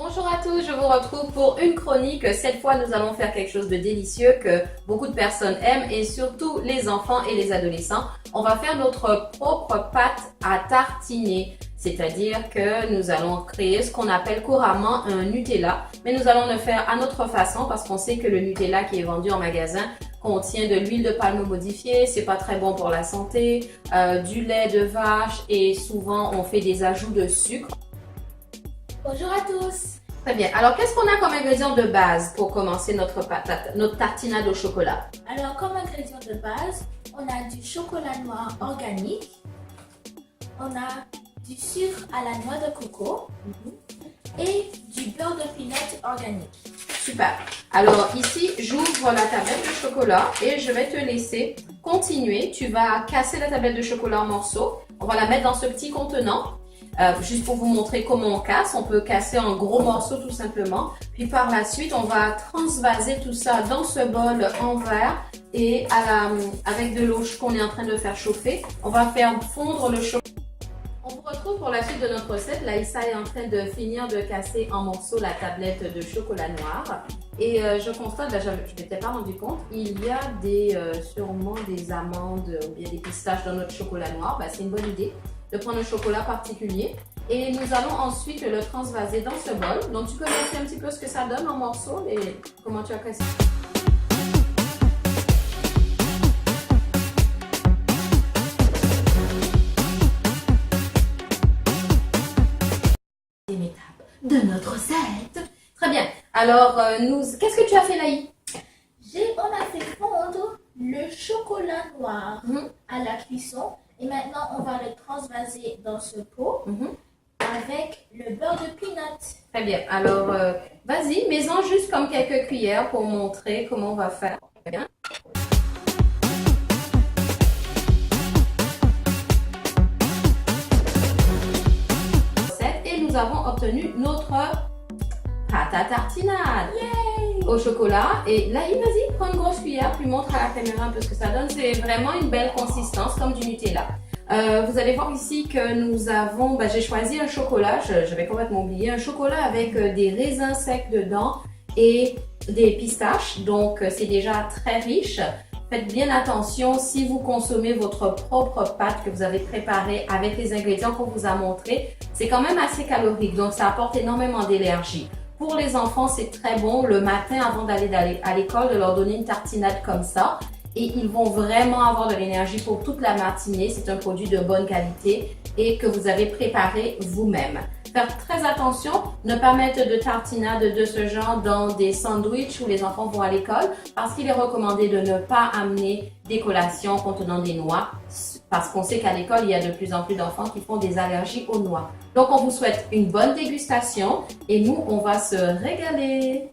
Bonjour à tous, je vous retrouve pour une chronique. Cette fois, nous allons faire quelque chose de délicieux que beaucoup de personnes aiment et surtout les enfants et les adolescents. On va faire notre propre pâte à tartiner, c'est-à-dire que nous allons créer ce qu'on appelle couramment un Nutella, mais nous allons le faire à notre façon parce qu'on sait que le Nutella qui est vendu en magasin contient de l'huile de palme modifiée, c'est pas très bon pour la santé, du lait de vache et souvent on fait des ajouts de sucre. Bonjour à tous. Très bien. Alors, qu'est-ce qu'on a comme ingrédient de base pour commencer notre tartinade au chocolat? Alors, comme ingrédient de base, on a du chocolat noir organique, on a du sucre à la noix de coco et du beurre de peanut organique. Super. Alors, ici, j'ouvre la tablette de chocolat et je vais te laisser continuer. Tu vas casser la tablette de chocolat en morceaux. On va la mettre dans ce petit contenant. Juste pour vous montrer comment on casse, on peut casser en gros morceaux tout simplement. Puis par la suite, on va transvaser tout ça dans ce bol en verre et avec de l'eau qu'on est en train de faire chauffer, on va faire fondre le chocolat. On vous retrouve pour la suite de notre recette. Laïssa est en train de finir de casser en morceaux la tablette de chocolat noir. Et je constate, je ne m'étais pas rendu compte, il y a sûrement des amandes ou bien des pistaches dans notre chocolat noir. C'est une bonne idée de prendre un chocolat particulier. Et nous allons ensuite le transvaser dans ce bol. Donc tu peux montrer un petit peu ce que ça donne en morceaux et comment tu as cassé. De notre recette. Très bien. Alors, qu'est-ce que tu as fait, Laï? On a fait fondre le chocolat noir à la cuisson et maintenant on va le transvaser dans ce pot avec le beurre de peanut. Très bien. Alors, vas-y, mets-en juste comme quelques cuillères pour montrer comment on va faire. Très bien. Et nous avons obtenu notre pâte à tartinade. Yay! Au chocolat. Et là, vas-y, prends une grosse cuillère, puis montre à la caméra un peu ce que ça donne. C'est vraiment une belle consistance, comme du Nutella. Vous allez voir ici que nous avons, j'ai choisi un chocolat, j'avais complètement oublié, un chocolat avec des raisins secs dedans et des pistaches. Donc, c'est déjà très riche. Faites bien attention si vous consommez votre propre pâte que vous avez préparée avec les ingrédients qu'on vous a montrés. C'est quand même assez calorique, donc ça apporte énormément d'énergie. Pour les enfants, c'est très bon le matin avant d'aller à l'école de leur donner une tartinade comme ça. Et ils vont vraiment avoir de l'énergie pour toute la matinée. C'est un produit de bonne qualité et que vous avez préparé vous-même. Faire très attention, ne pas mettre de tartinade de ce genre dans des sandwichs où les enfants vont à l'école parce qu'il est recommandé de ne pas amener des collations contenant des noix parce qu'on sait qu'à l'école, il y a de plus en plus d'enfants qui font des allergies aux noix. Donc, on vous souhaite une bonne dégustation et nous, on va se régaler.